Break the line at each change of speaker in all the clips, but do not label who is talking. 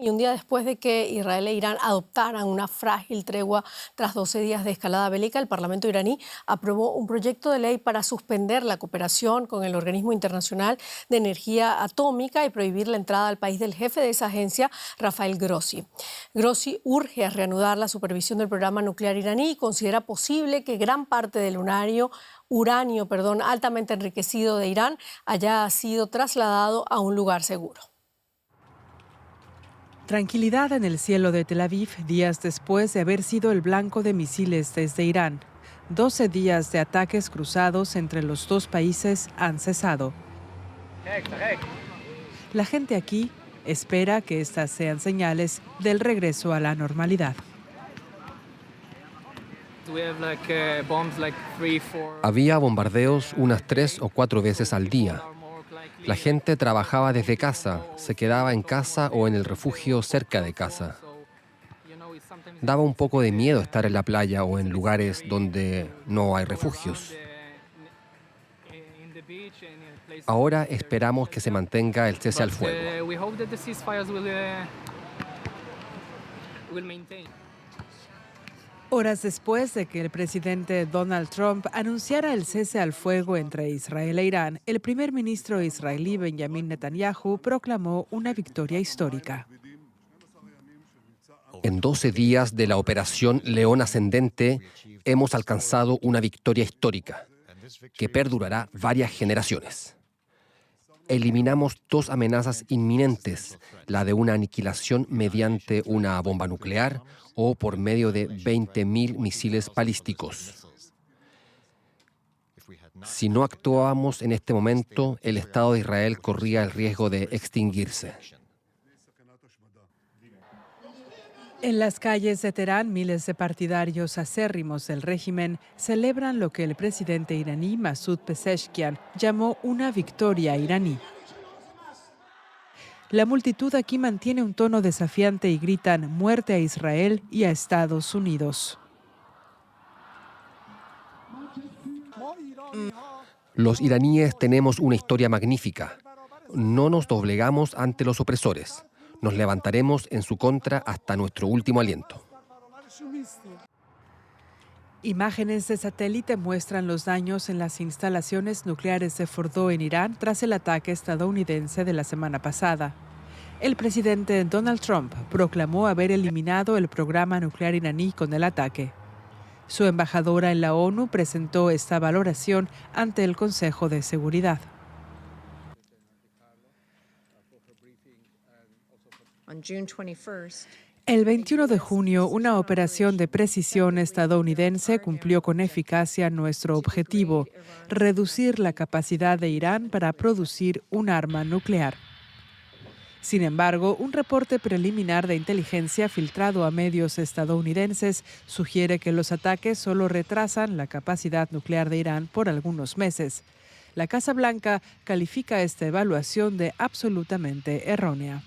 Y un día después de que Israel e Irán adoptaran una frágil tregua tras 12 días de escalada bélica, el Parlamento iraní aprobó un proyecto de ley para suspender la cooperación con el Organismo Internacional de Energía Atómica y prohibir la entrada al país del jefe de esa agencia, Rafael Grossi. Grossi urge a reanudar la supervisión del programa nuclear iraní y considera posible que gran parte del uranio altamente enriquecido de Irán haya sido trasladado a un lugar seguro.
Tranquilidad en el cielo de Tel Aviv días después de haber sido el blanco de misiles desde Irán. 12 días de ataques cruzados entre los dos países han cesado. La gente aquí espera que estas sean señales del regreso a la normalidad.
Había bombardeos unas 3 o 4 veces al día. La gente trabajaba desde casa, se quedaba en casa o en el refugio cerca de casa. Daba un poco de miedo estar en la playa o en lugares donde no hay refugios. Ahora esperamos que se mantenga el cese al fuego.
Horas después de que el presidente Donald Trump anunciara el cese al fuego entre Israel e Irán, el primer ministro israelí Benjamin Netanyahu proclamó una victoria histórica.
En 12 días de la operación León Ascendente hemos alcanzado una victoria histórica que perdurará varias generaciones. Eliminamos 2 amenazas inminentes, la de una aniquilación mediante una bomba nuclear o por medio de 20.000 misiles balísticos. Si no actuábamos en este momento, el Estado de Israel corría el riesgo de extinguirse.
En las calles de Teherán, miles de partidarios acérrimos del régimen celebran lo que el presidente iraní Masoud Pezeshkian llamó una victoria iraní. La multitud aquí mantiene un tono desafiante y gritan muerte a Israel y a Estados Unidos.
Los iraníes tenemos una historia magnífica. No nos doblegamos ante los opresores. Nos levantaremos en su contra hasta nuestro último aliento.
Imágenes de satélite muestran los daños en las instalaciones nucleares de Fordo en Irán tras el ataque estadounidense de la semana pasada. El presidente Donald Trump proclamó haber eliminado el programa nuclear iraní con el ataque. Su embajadora en la ONU presentó esta valoración ante el Consejo de Seguridad. El 21 de junio, una operación de precisión estadounidense cumplió con eficacia nuestro objetivo, reducir la capacidad de Irán para producir un arma nuclear. Sin embargo, un reporte preliminar de inteligencia filtrado a medios estadounidenses sugiere que los ataques solo retrasan la capacidad nuclear de Irán por algunos meses. La Casa Blanca califica esta evaluación de absolutamente errónea.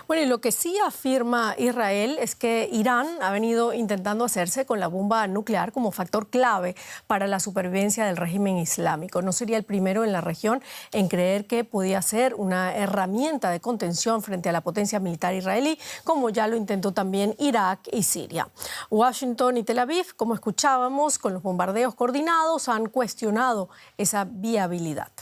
Bueno, y lo que sí afirma Israel es que Irán ha venido intentando hacerse con la bomba nuclear como factor clave para la supervivencia del régimen islámico. No sería el primero en la región en creer que podía ser una herramienta de contención frente a la potencia militar israelí, como ya lo intentó también Irak y Siria. Washington y Tel Aviv, como escuchábamos, con los bombardeos coordinados, han cuestionado esa viabilidad.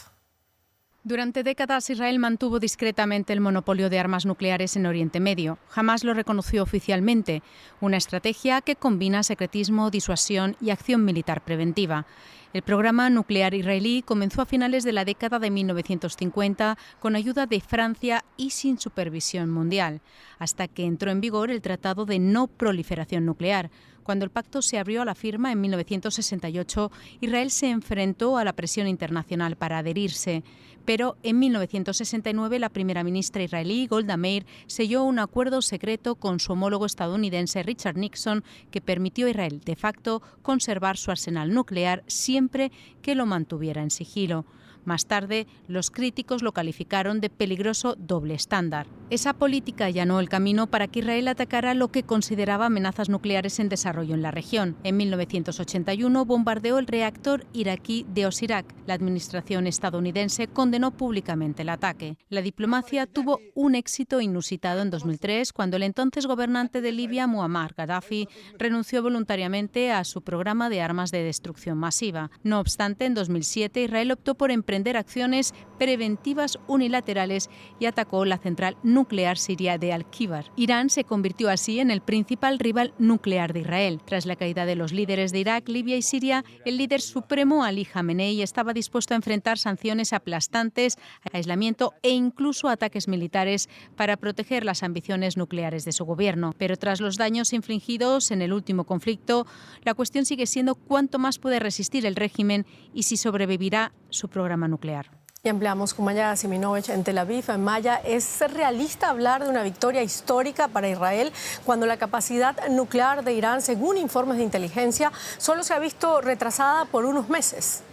Durante décadas, Israel mantuvo discretamente el monopolio de armas nucleares en Oriente Medio. Jamás lo reconoció oficialmente, una estrategia que combina secretismo, disuasión y acción militar preventiva. El programa nuclear israelí comenzó a finales de la década de 1950 con ayuda de Francia y sin supervisión mundial, hasta que entró en vigor el Tratado de No Proliferación Nuclear. Cuando el pacto se abrió a la firma en 1968, Israel se enfrentó a la presión internacional para adherirse. Pero en 1969 la primera ministra israelí, Golda Meir, selló un acuerdo secreto con su homólogo estadounidense Richard Nixon que permitió a Israel de facto conservar su arsenal nuclear siempre que lo mantuviera en sigilo. Más tarde, los críticos lo calificaron de peligroso doble estándar. Esa política allanó el camino para que Israel atacara lo que consideraba amenazas nucleares en desarrollo en la región. En 1981 bombardeó el reactor iraquí de Osirak. La administración estadounidense condenó públicamente el ataque. La diplomacia tuvo un éxito inusitado en 2003, cuando el entonces gobernante de Libia, Muammar Gaddafi, renunció voluntariamente a su programa de armas de destrucción masiva. No obstante, en 2007 Israel optó por emprender acciones preventivas unilaterales y atacó la central nuclear siria de Al-Kibar. Irán se convirtió así en el principal rival nuclear de Israel. Tras la caída de los líderes de Irak, Libia y Siria, el líder supremo Ali Khamenei estaba dispuesto a enfrentar sanciones aplastantes, aislamiento e incluso ataques militares para proteger las ambiciones nucleares de su gobierno. Pero tras los daños infligidos en el último conflicto, la cuestión sigue siendo cuánto más puede resistir el régimen y si sobrevivirá su programa nuclear.
Y ampliamos con Maya Siminovich en Tel Aviv. Maya, ¿es realista hablar de una victoria histórica para Israel cuando la capacidad nuclear de Irán, según informes de inteligencia, solo se ha visto retrasada por unos meses?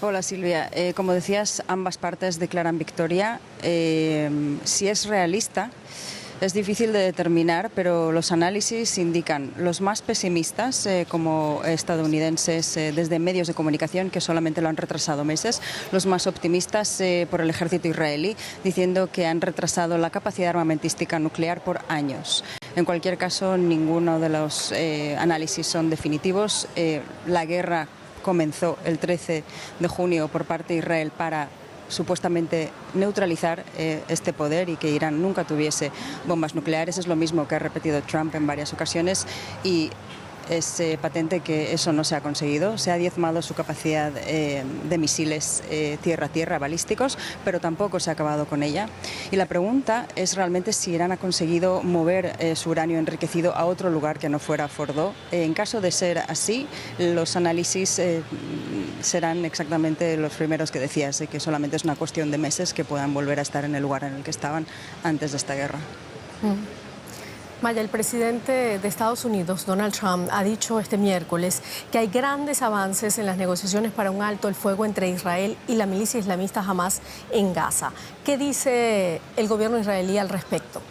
Hola Silvia, como decías, ambas partes declaran victoria. Si es realista, es difícil de determinar, pero los análisis indican los más pesimistas, como estadounidenses, desde medios de comunicación, que solamente lo han retrasado meses, los más optimistas por el ejército israelí, diciendo que han retrasado la capacidad armamentística nuclear por años. En cualquier caso, ninguno de los análisis son definitivos. La guerra comenzó el 13 de junio por parte de Israel para supuestamente neutralizar este poder y que Irán nunca tuviese bombas nucleares. Es lo mismo que ha repetido Trump en varias ocasiones y es patente que eso no se ha conseguido. Se ha diezmado su capacidad de misiles tierra-tierra balísticos, pero tampoco se ha acabado con ella. Y la pregunta es realmente si Irán ha conseguido mover su uranio enriquecido a otro lugar que no fuera Fordo. En caso de ser así, los análisis serán exactamente los primeros que decías, que solamente es una cuestión de meses que puedan volver a estar en el lugar en el que estaban antes de esta guerra.
Maya, el presidente de Estados Unidos, Donald Trump, ha dicho este miércoles que hay grandes avances en las negociaciones para un alto el fuego entre Israel y la milicia islamista Hamas en Gaza. ¿Qué dice el gobierno israelí al respecto?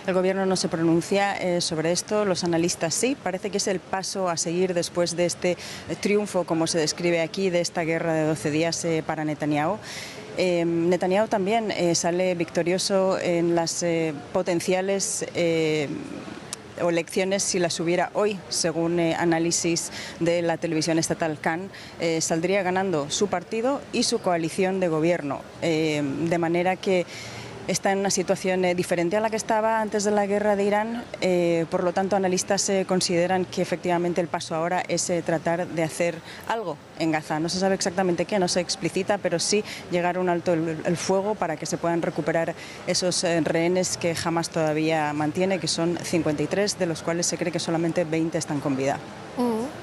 El gobierno no se pronuncia sobre esto, los analistas sí. Parece que es el paso a seguir después de este triunfo, como se describe aquí, de esta guerra de 12 días para Netanyahu. Netanyahu también sale victorioso en las potenciales o elecciones, si las hubiera hoy, según análisis de la televisión estatal Kan, saldría ganando su partido y su coalición de gobierno, de manera que está en una situación diferente a la que estaba antes de la guerra de Irán. Por lo tanto, analistas consideran que efectivamente el paso ahora es tratar de hacer algo en Gaza. No se sabe exactamente qué, no se explicita, pero sí llegar a un alto el fuego para que se puedan recuperar esos rehenes que Hamas todavía mantiene, que son 53, de los cuales se cree que solamente 20 están con vida.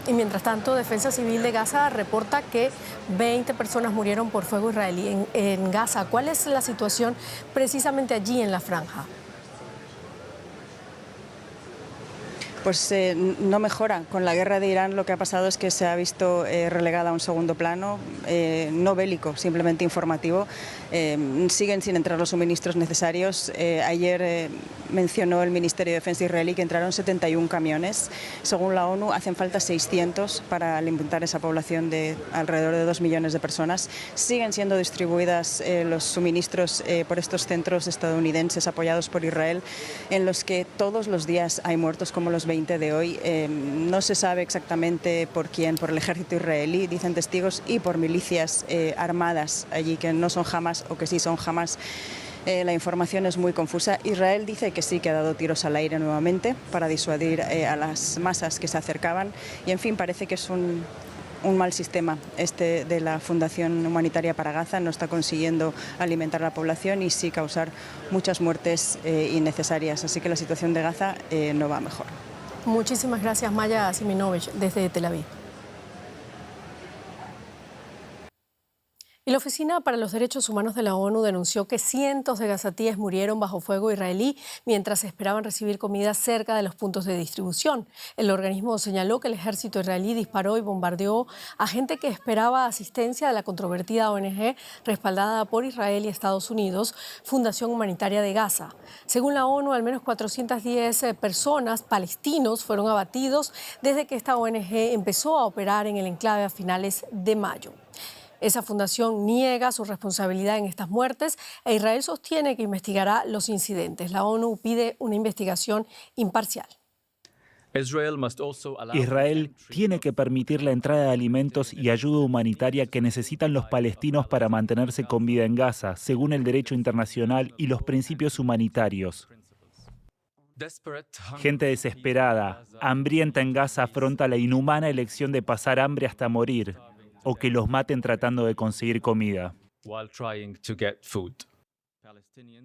Y mientras tanto, Defensa Civil de Gaza reporta que 20 personas murieron por fuego israelí en Gaza. ¿Cuál es la situación precisamente allí en la franja?
Pues no mejora. Con la guerra de Irán lo que ha pasado es que se ha visto relegada a un segundo plano, no bélico, simplemente informativo. Siguen sin entrar los suministros necesarios. Ayer mencionó el Ministerio de Defensa israelí que entraron 71 camiones. Según la ONU, hacen falta 600 para alimentar esa población de alrededor de 2 millones de personas. Siguen siendo distribuidas los suministros por estos centros estadounidenses apoyados por Israel, en los que todos los días hay muertos, como los 20 de hoy. No se sabe exactamente por quién, por el ejército israelí, dicen testigos, y por milicias armadas allí que no son Hamas o que sí son Hamas. La información es muy confusa. Israel dice que sí, que ha dado tiros al aire nuevamente para disuadir a las masas que se acercaban. Y en fin, parece que es un mal sistema este de la Fundación Humanitaria para Gaza. No está consiguiendo alimentar a la población y sí causar muchas muertes innecesarias. Así que la situación de Gaza no va mejor.
Muchísimas gracias, Maya Siminovich, desde Tel Aviv. Y la Oficina para los Derechos Humanos de la ONU denunció que cientos de gazatíes murieron bajo fuego israelí mientras esperaban recibir comida cerca de los puntos de distribución. El organismo señaló que el ejército israelí disparó y bombardeó a gente que esperaba asistencia de la controvertida ONG respaldada por Israel y Estados Unidos, Fundación Humanitaria de Gaza. Según la ONU, al menos 410 personas palestinos fueron abatidos desde que esta ONG empezó a operar en el enclave a finales de mayo. Esa fundación niega su responsabilidad en estas muertes e Israel sostiene que investigará los incidentes. La ONU pide una investigación imparcial.
Israel tiene que permitir la entrada de alimentos y ayuda humanitaria que necesitan los palestinos para mantenerse con vida en Gaza, según el derecho internacional y los principios humanitarios. Gente desesperada, hambrienta en Gaza afronta la inhumana elección de pasar hambre hasta morir, o que los maten tratando de conseguir comida.